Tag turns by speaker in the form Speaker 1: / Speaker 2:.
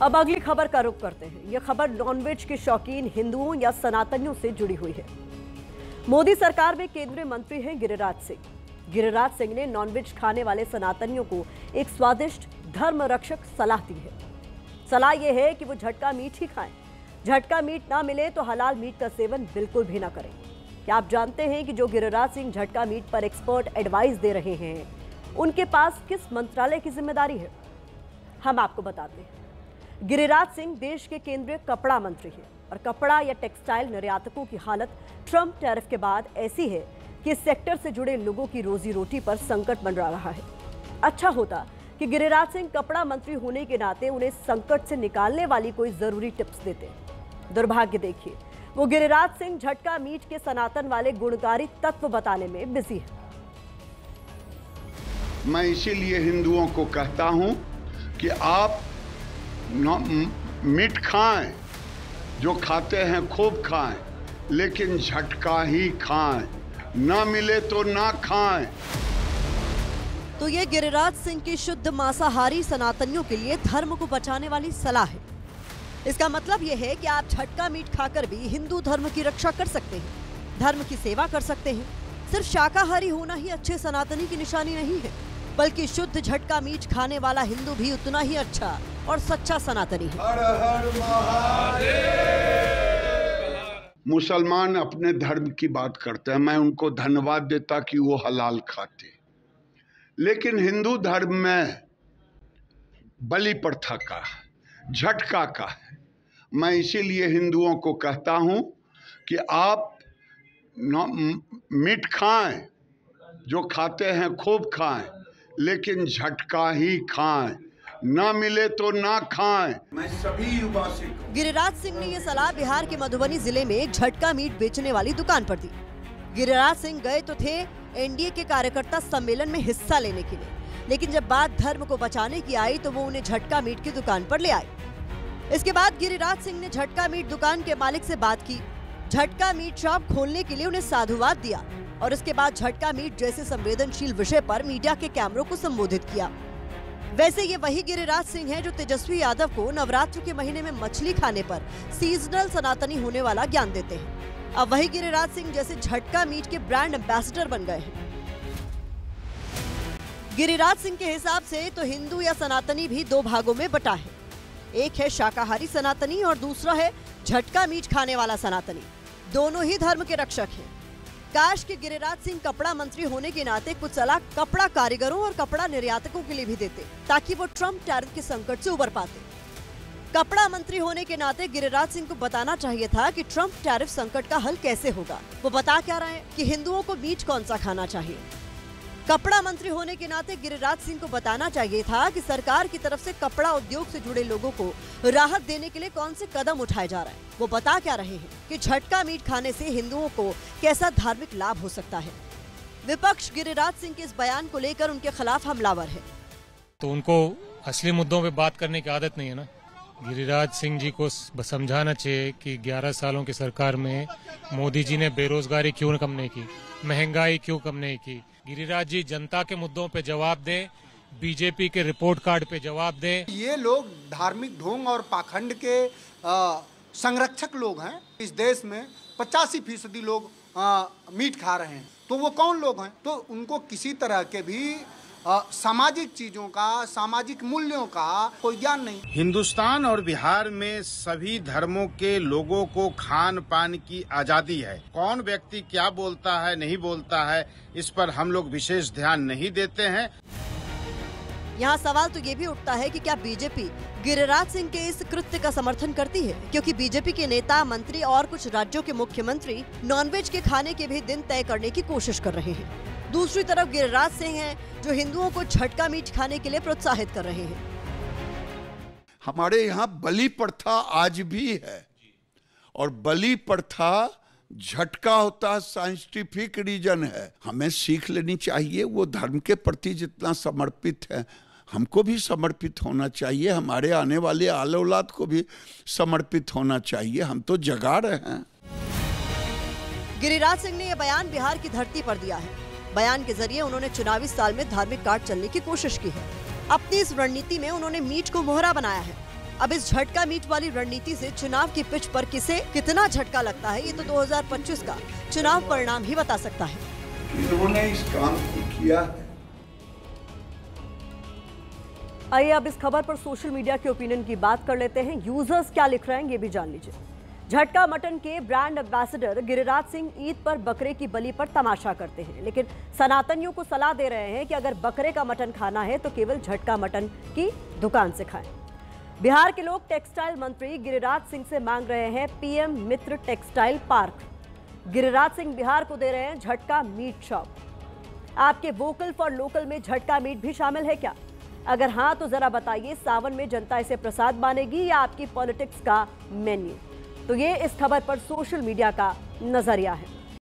Speaker 1: अब अगली खबर का रुख करते हैं। यह खबर नॉनवेज के शौकीन हिंदुओं या सनातनियों से जुड़ी हुई है। मोदी सरकार में केंद्रीय मंत्री हैं गिरिराज सिंह। गिरिराज सिंह ने नॉनवेज खाने वाले सनातनियों को एक स्वादिष्ट धर्म रक्षक सलाह दी है। सलाह यह है कि वो झटका मीट ही खाएं। झटका मीट ना मिले तो हलाल मीट का सेवन बिल्कुल भी ना करें। क्या आप जानते हैं कि जो गिरिराज सिंह झटका मीट पर एक्सपर्ट एडवाइस दे रहे हैं, उनके पास किस मंत्रालय की जिम्मेदारी है? हम आपको बताते हैं। गिरिराज सिंह देश के केंद्रीय कपड़ा मंत्री हैं और कपड़ा या टेक्सटाइल निर्यातकों की हालत ट्रंप टैरिफ के बाद ऐसी है कि इस सेक्टर से जुड़े लोगों की रोजी रोटी पर संकट मंडरा रहा है। अच्छा होता कि गिरिराज सिंह कपड़ा मंत्री होने के नाते उन्हें संकट से निकालने वाली कोई जरूरी टिप्स देते। दुर्भाग्य देखिए, वो गिरिराज सिंह झटका मीट के सनातन वाले गुणकारी तत्व बताने में बिजी है।
Speaker 2: मैं इसीलिए हिंदुओं को कहता हूं कि आप मीट खाएं, जो खाते हैं खूब खाएं, लेकिन झटका ही खाएं, ना मिले तो ना खाएं।
Speaker 1: तो ये गिरिराज सिंह की शुद्ध मांसाहारी सनातनियों के लिए धर्म को बचाने वाली सलाह है। इसका मतलब यह है कि आप झटका मीट खाकर भी हिंदू धर्म की रक्षा कर सकते हैं, धर्म की सेवा कर सकते हैं। सिर्फ शाकाहारी होना ही अच्छे सनातनी की निशानी नहीं है, बल्कि शुद्ध झटका मीट खाने वाला हिंदू भी उतना ही अच्छा और सच्चा सनातनी है।
Speaker 2: हर हर महादेव। मुसलमान अपने धर्म की बात करते हैं, मैं उनको धन्यवाद देता कि वो हलाल खाते, लेकिन हिंदू धर्म में बलि प्रथा का, झटका का है। मैं इसीलिए हिंदुओं को कहता हूं कि आप मीट खाएं, जो खाते हैं खूब खाएं, लेकिन झटका ही खाएं, ना मिले तो ना खाएं। मैं सभी युवा से
Speaker 1: गिरिराज सिंह ने यह सलाह बिहार के मधुबनी जिले में एक झटका मीट बेचने वाली दुकान पर दी। गिरिराज सिंह गए तो थे एनडीए के कार्यकर्ता सम्मेलन में हिस्सा लेने के लिए, लेकिन जब बात धर्म को बचाने की आई तो वो उन्हें झटका मीट की दुकान पर ले आए। इसके बाद गिरिराज सिंह ने झटका मीट दुकान के मालिक से बात की, झटका मीट शॉप खोलने के लिए उन्हें साधुवाद दिया और इसके बाद झटका मीट जैसे संवेदनशील विषय पर मीडिया के कैमरों को संबोधित किया। वैसे ये वही गिरिराज सिंह हैं जो तेजस्वी यादव को नवरात्र के महीने में मछली खाने पर सीजनल सनातनी होने वाला ज्ञान देते हैं। अब वही गिरिराज सिंह जैसे झटका मीट के ब्रांड एम्बेसडर बन गए हैं। गिरिराज सिंह के हिसाब से तो हिंदू या सनातनी भी दो भागों में बटा है। एक है शाकाहारी सनातनी और दूसरा है झटका मीट खाने वाला सनातनी। दोनों ही धर्म के रक्षक हैं। काश के गिरिराज सिंह कपड़ा मंत्री होने के नाते कुछ सलाह कपड़ा कारीगरों और कपड़ा निर्यातकों के लिए भी देते, ताकि वो ट्रंप टैरिफ के संकट से उबर पाते। कपड़ा मंत्री होने के नाते गिरिराज सिंह को बताना चाहिए था कि ट्रंप टैरिफ संकट का हल कैसे होगा। वो बता क्या रहे हैं कि हिंदुओं को मीट कौन सा खाना चाहिए। कपड़ा मंत्री होने के नाते गिरिराज सिंह को बताना चाहिए था कि सरकार की तरफ से कपड़ा उद्योग से जुड़े लोगों को राहत देने के लिए कौन से कदम उठाए जा रहे हैं। वो बता क्या रहे हैं कि झटका मीट खाने से हिंदुओं को कैसा धार्मिक लाभ हो सकता है। विपक्ष गिरिराज सिंह के इस बयान को लेकर उनके खिलाफ हमलावर है।
Speaker 3: तो उनको असली मुद्दों पे बात करने की आदत नहीं है ना। गिरिराज सिंह जी को समझाना चाहिए कि 11 सालों की सरकार में मोदी जी ने बेरोजगारी क्यों कम नहीं की, महंगाई क्यों कम नहीं की। गिरिराज जी जनता के मुद्दों पे जवाब दें, बीजेपी के रिपोर्ट कार्ड पे जवाब दें।
Speaker 4: ये लोग धार्मिक ढोंग और पाखंड के संरक्षक लोग हैं। इस देश में 85% लोग मीट खा रहे हैं, तो वो कौन लोग हैं? तो उनको किसी तरह के भी सामाजिक चीजों का, सामाजिक मूल्यों का कोई ज्ञान नहीं।
Speaker 5: हिंदुस्तान और बिहार में सभी धर्मों के लोगों को खान पान की आजादी है। कौन व्यक्ति क्या बोलता है, नहीं बोलता है, इस पर हम लोग विशेष ध्यान नहीं देते हैं।
Speaker 1: यहाँ सवाल तो ये भी उठता है कि क्या बीजेपी गिरिराज सिंह के इस कृत्य का समर्थन करती है, क्योंकि बीजेपी के नेता, मंत्री और कुछ राज्यों के मुख्यमंत्री नॉनवेज के खाने के भी दिन तय करने की कोशिश कर रहे हैं। दूसरी तरफ गिरिराज सिंह हैं जो हिंदुओं को झटका मीट खाने के लिए प्रोत्साहित कर रहे हैं।
Speaker 2: हमारे यहाँ बलि प्रथा आज भी है, और बलि प्रथा झटका होता है, साइंटिफिक रीजन है। हमें सीख लेनी चाहिए। वो धर्म के प्रति जितना समर्पित है, हमको भी समर्पित होना चाहिए। हमारे आने वाले आल औलाद को भी समर्पित होना चाहिए। हम तो जगा रहे हैं।
Speaker 1: गिरिराज सिंह ने यह बयान बिहार की धरती पर दिया है। बयान के जरिए उन्होंने चुनावी साल में धार्मिक कार्ड चलने की कोशिश की है। अपनी इस रणनीति में उन्होंने मीट को मोहरा बनाया है। अब इस झटका मीट वाली रणनीति से चुनाव की पिच पर किसे कितना झटका लगता है, ये तो 2025 का चुनाव परिणाम ही बता सकता है।
Speaker 2: इन्होंने इस काम को किया है।
Speaker 1: आइए अब इस खबर पर सोशल मीडिया के ओपिनियन की बात कर लेते हैं। यूजर्स क्या लिख रहे हैं ये भी जान लीजिए। झटका मटन के ब्रांड एम्बेसडर गिरिराज सिंह ईद पर बकरे की बलि पर तमाशा करते हैं, लेकिन सनातनियों को सलाह दे रहे हैं कि अगर बकरे का मटन खाना है तो केवल झटका मटन की दुकान से खाएं। बिहार के लोग टेक्सटाइल मंत्री गिरिराज सिंह से मांग रहे हैं पीएम मित्र टेक्सटाइल पार्क। गिरिराज सिंह बिहार को दे रहे हैं झटका मीट शॉप। आपके वोकल फॉर लोकल में झटका मीट भी शामिल है क्या? अगर हाँ तो जरा बताइए, सावन में जनता इसे प्रसाद मानेगी या आपकी पॉलिटिक्स का मेन्यू? तो ये इस खबर पर सोशल मीडिया का नजरिया है।